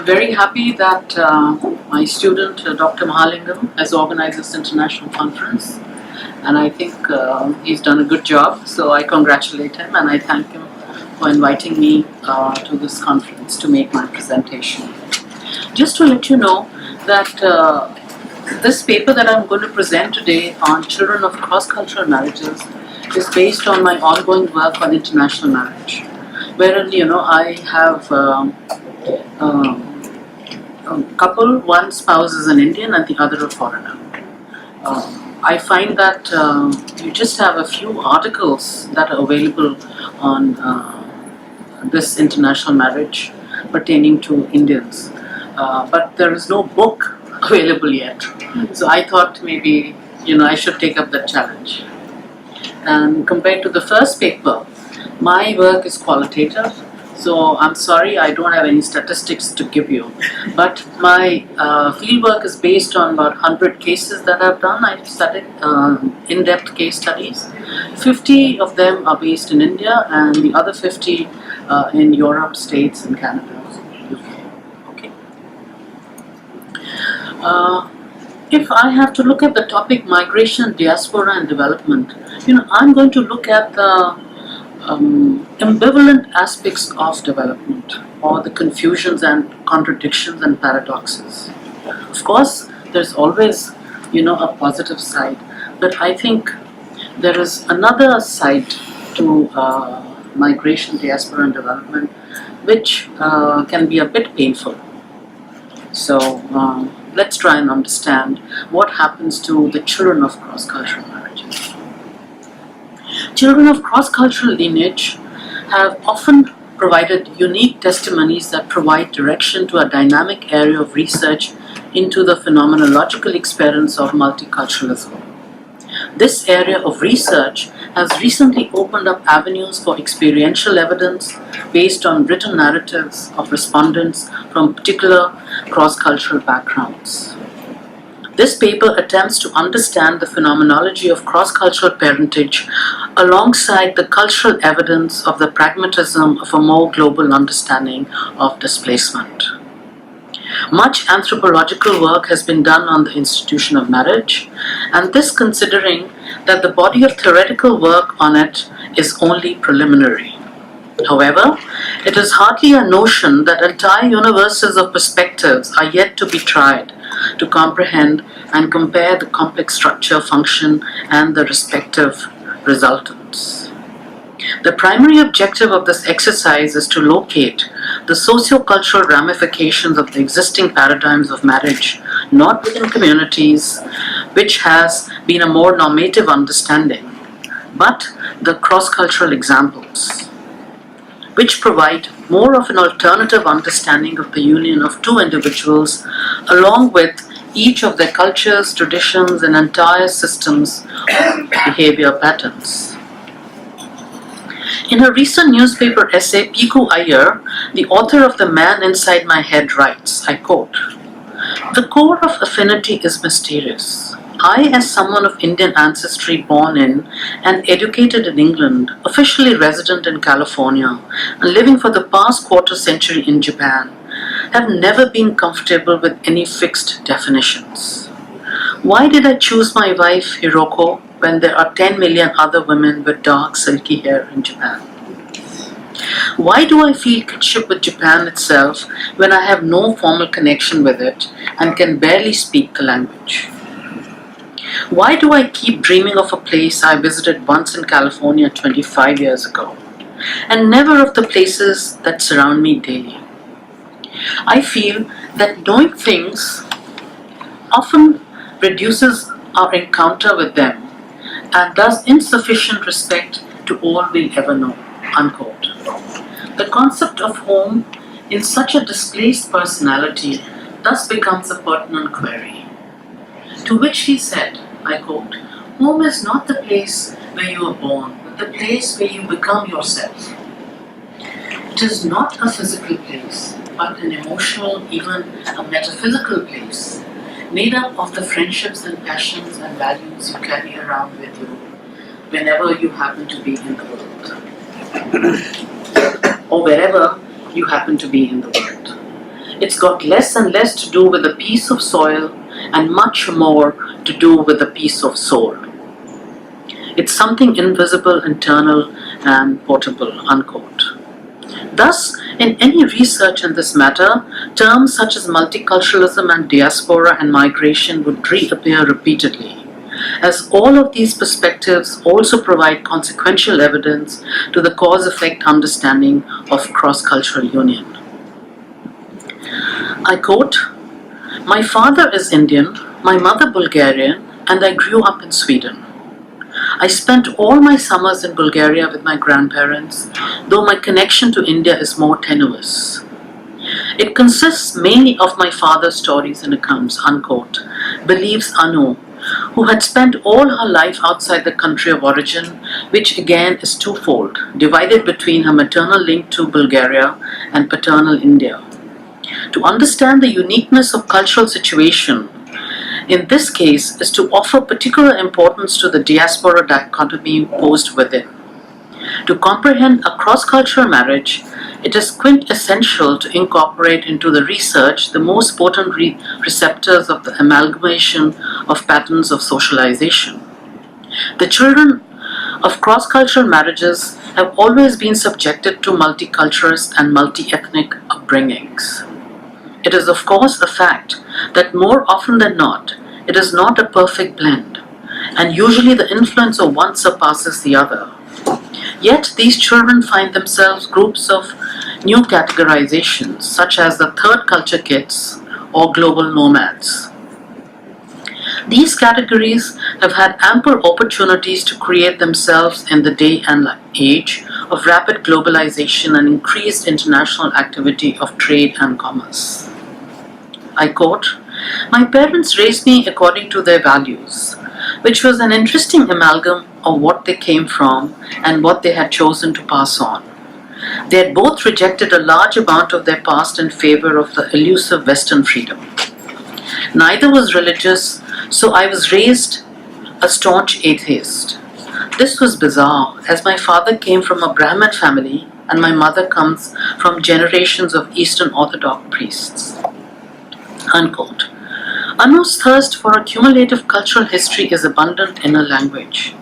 very happy that my student, Dr. Mahalingam, has organized this international conference, and I think he's done a good job, so I congratulate him and I thank him for inviting me to this conference to make my presentation. Just to let you know that this paper that I'm going to present today on children of cross-cultural marriages is based on my ongoing work on international marriage, wherein I have a couple, one spouse is an Indian and the other a foreigner. I find that you just have a few articles that are available on this international marriage pertaining to Indians, but there is no book available yet. So I thought maybe I should take up that challenge. And compared to the first paper, my work is qualitative. So I'm sorry, I don't have any statistics to give you. But my fieldwork is based on about 100 cases that I've done. I've studied in-depth case studies. 50 of them are based in India and the other 50 in Europe, States and Canada, UK. Okay. If I have to look at the topic migration, diaspora and development, I'm going to look at the ambivalent aspects of development, or the confusions and contradictions and paradoxes. Of course, there's always, a positive side, but I think there is another side to migration, diaspora and development, which can be a bit painful. So let's try and understand what happens to the children of cross-cultural marriages. Children of cross-cultural lineage have often provided unique testimonies that provide direction to a dynamic area of research into the phenomenological experience of multiculturalism. This area of research has recently opened up avenues for experiential evidence based on written narratives of respondents from particular cross-cultural backgrounds. This paper attempts to understand the phenomenology of cross-cultural parentage alongside the cultural evidence of the pragmatism of a more global understanding of displacement. Much anthropological work has been done on the institution of marriage, and this considering that the body of theoretical work on it is only preliminary. However, it is hardly a notion that entire universes of perspectives are yet to be tried to comprehend and compare the complex structure, function, and the respective resultants. The primary objective of this exercise is to locate the socio-cultural ramifications of the existing paradigms of marriage, not within communities, which has been a more normative understanding, but the cross-cultural examples, which provide more of an alternative understanding of the union of two individuals, along with each of their cultures, traditions, and entire systems of behavior patterns. In a recent newspaper essay, Piku Iyer, the author of The Man Inside My Head, writes, I quote, "The core of affinity is mysterious. I, as someone of Indian ancestry born in and educated in England, officially resident in California, and living for the past quarter century in Japan, have never been comfortable with any fixed definitions. Why did I choose my wife, Hiroko, when there are 10 million other women with dark, silky hair in Japan? Why do I feel kinship with Japan itself when I have no formal connection with it and can barely speak the language? Why do I keep dreaming of a place I visited once in California 25 years ago, and never of the places that surround me daily? I feel that knowing things often reduces our encounter with them and does insufficient respect to all we'll ever know." Unquote. The concept of home in such a displaced personality thus becomes a pertinent query. To which he said, I quote, "Home is not the place where you were born, but the place where you become yourself. It is not a physical place, but an emotional, even a metaphysical place, made up of the friendships and passions and values you carry around with you whenever you happen to be in the world, or wherever you happen to be in the world. it's got less and less to do with a piece of soil and much more to do with a piece of soul. It's something invisible, internal, and portable, unquote. Thus, in any research in this matter, terms such as multiculturalism and diaspora and migration would reappear repeatedly, as all of these perspectives also provide consequential evidence to the cause-effect understanding of cross-cultural union. I quote, "My father is Indian, my mother Bulgarian, and I grew up in Sweden. I spent all my summers in Bulgaria with my grandparents, though my connection to India is more tenuous. It consists mainly of my father's stories and accounts," unquote, believes Anu, who had spent all her life outside the country of origin, which again is twofold, divided between her maternal link to Bulgaria and paternal India. To understand the uniqueness of cultural situation in this case is to offer particular importance to the diaspora dichotomy posed within. To comprehend a cross-cultural marriage, it is quintessential to incorporate into the research the most potent receptors of the amalgamation of patterns of socialization. The children of cross-cultural marriages have always been subjected to multiculturalist and multi-ethnic upbringings. It is of course a fact that more often than not, it is not a perfect blend, and usually the influence of one surpasses the other. Yet these children find themselves groups of new categorizations, such as the third culture kids or global nomads. These categories have had ample opportunities to create themselves in the day and age of rapid globalization and increased international activity of trade and commerce. I quote, "My parents raised me according to their values, which was an interesting amalgam of what they came from and what they had chosen to pass on. They had both rejected a large amount of their past in favor of the elusive Western freedom. Neither was religious, so I was raised a staunch atheist. This was bizarre, as my father came from a Brahmin family and my mother comes from generations of Eastern Orthodox priests." Unquote. Anu's thirst for a cumulative cultural history is abundant in her language.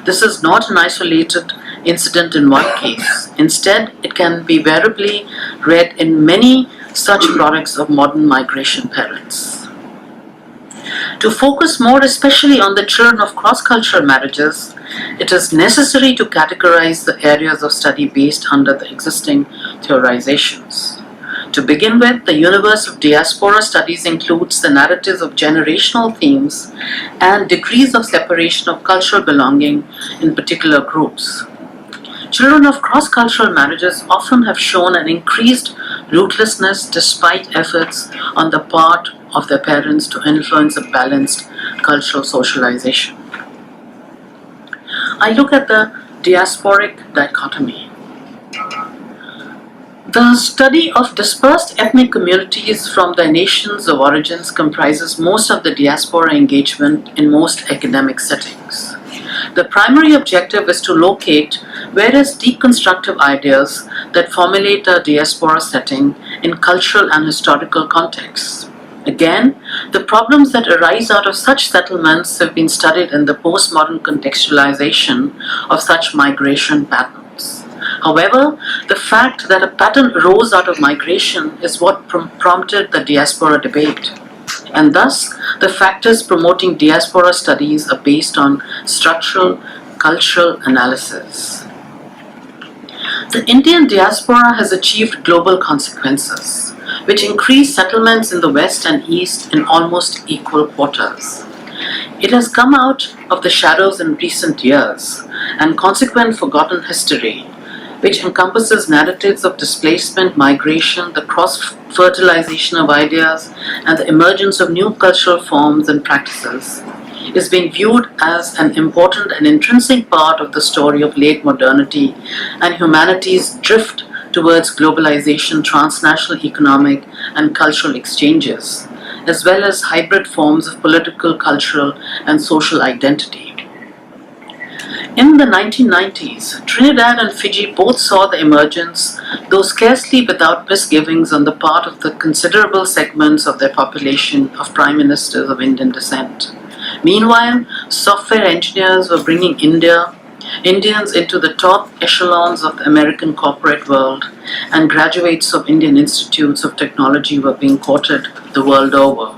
This is not an isolated incident in one case. Instead, it can be variably read in many such products of modern migration parents. To focus more especially on the children of cross-cultural marriages, it is necessary to categorize the areas of study based under the existing theorizations. To begin with, the universe of diaspora studies includes the narratives of generational themes and degrees of separation of cultural belonging in particular groups. Children of cross-cultural marriages often have shown an increased rootlessness despite efforts on the part of their parents to influence a balanced cultural socialization. I look at the diasporic dichotomy. The study of dispersed ethnic communities from their nations of origins comprises most of the diaspora engagement in most academic settings. The primary objective is to locate various deconstructive ideas that formulate a diaspora setting in cultural and historical contexts. Again, the problems that arise out of such settlements have been studied in the postmodern contextualization of such migration patterns. However, the fact that a pattern arose out of migration is what prompted the diaspora debate. And thus, the factors promoting diaspora studies are based on structural, cultural analysis. The Indian diaspora has achieved global consequences, which increase settlements in the West and East in almost equal quotas. It has come out of the shadows in recent years, and consequent forgotten history, which encompasses narratives of displacement, migration, the cross-fertilization of ideas, and the emergence of new cultural forms and practices, is being viewed as an important and intrinsic part of the story of late modernity and humanity's drift towards globalization, transnational economic and cultural exchanges, as well as hybrid forms of political, cultural, and social identity. In the 1990s, Trinidad and Fiji both saw the emergence, though scarcely without misgivings on the part of the considerable segments of their population of prime ministers of Indian descent. Meanwhile, software engineers were bringing Indians into the top echelons of the American corporate world, and graduates of Indian institutes of technology were being courted the world over.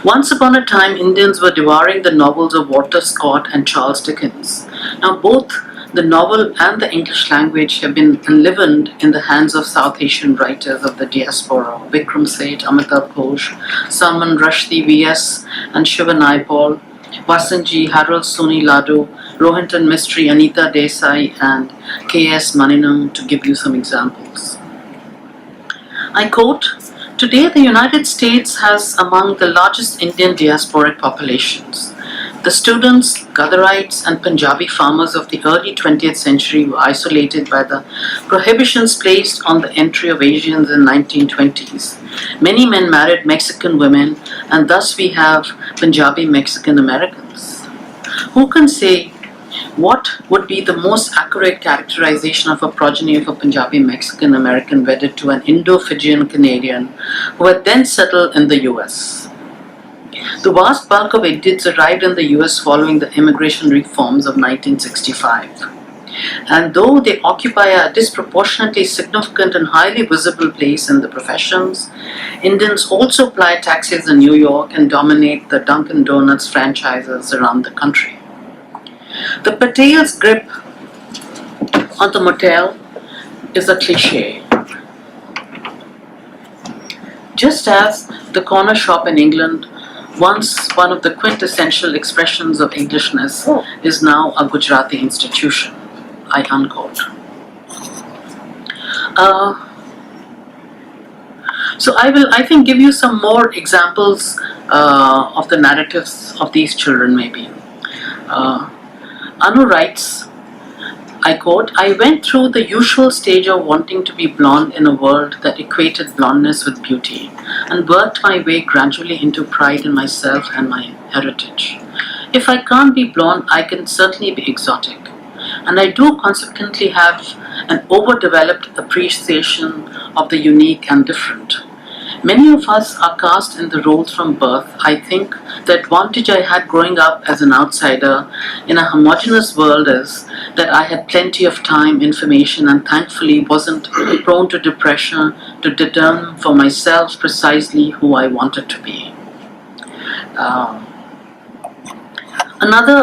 Once upon a time, Indians were devouring the novels of Walter Scott and Charles Dickens. Now, both the novel and the English language have been enlivened in the hands of South Asian writers of the Diaspora: Vikram Seth, Amitabh Ghosh, Salman Rushdie, V.S. and Shiva Naipaul, Vasanji, Harold Soni Ladu, Rohinton Mistry, Anita Desai, and K.S. Maninam, to give you some examples. I quote, "Today the United States has among the largest Indian diasporic populations. The students, Gadarites, and Punjabi farmers of the early 20th century were isolated by the prohibitions placed on the entry of Asians in 1920s. Many men married Mexican women, and thus we have Punjabi Mexican Americans. Who can say what would be the most accurate characterization of a progeny of a Punjabi Mexican American wedded to an Indo-Fijian Canadian who had then settled in the US? The vast bulk of Indians arrived in the US following the immigration reforms of 1965. And though they occupy a disproportionately significant and highly visible place in the professions, Indians also ply taxis in New York and dominate the Dunkin' Donuts franchises around the country. The Patel's grip on the motel is a cliché. Just as the corner shop in England, once one of the quintessential expressions of Englishness, is now a Gujarati institution." I unquote. So I will, I think, give you some more examples of the narratives of these children, maybe. Anu writes, I quote, "I went through the usual stage of wanting to be blonde in a world that equated blondness with beauty, and worked my way gradually into pride in myself and my heritage. If I can't be blonde, I can certainly be exotic. And I do consequently have an overdeveloped appreciation of the unique and different. Many of us are cast in the roles from birth. I think the advantage I had growing up as an outsider in a homogeneous world is that I had plenty of time, information, and thankfully wasn't prone to depression to determine for myself precisely who I wanted to be." Another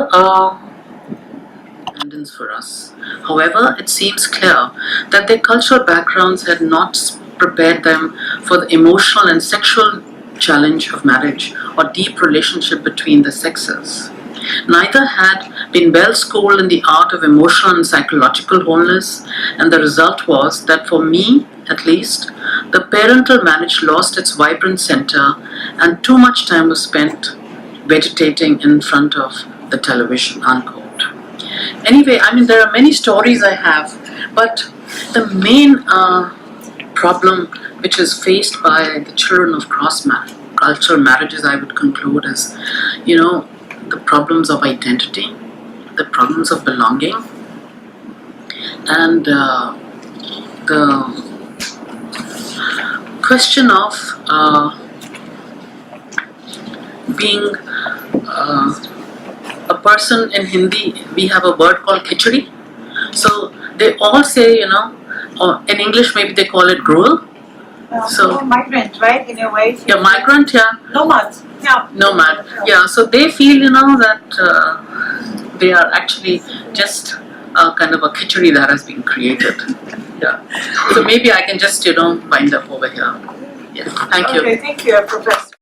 independence for us. However, it seems clear that their cultural backgrounds had not prepared them for the emotional and sexual challenge of marriage or deep relationship between the sexes. Neither had been well schooled in the art of emotional and psychological wholeness, and the result was that for me, at least, the parental marriage lost its vibrant center and too much time was spent vegetating in front of the television, unquote. Anyway, I mean, there are many stories I have, but the main problem which is faced by the children of cross-cultural marriages, I would conclude, is, the problems of identity, the problems of belonging, and the question of being a person. In Hindi, we have a word called khichdi. So they all say, or in English maybe they call it gruel. So migrant, right? In a way. Yeah, migrant. Yeah. Nomads. Yeah. Nomad. Yeah. So they feel, that they are actually just kind of a khichdi that has been created. Yeah. So maybe I can just, wind up over here. Yeah. Thank you. Okay. Thank you, Professor.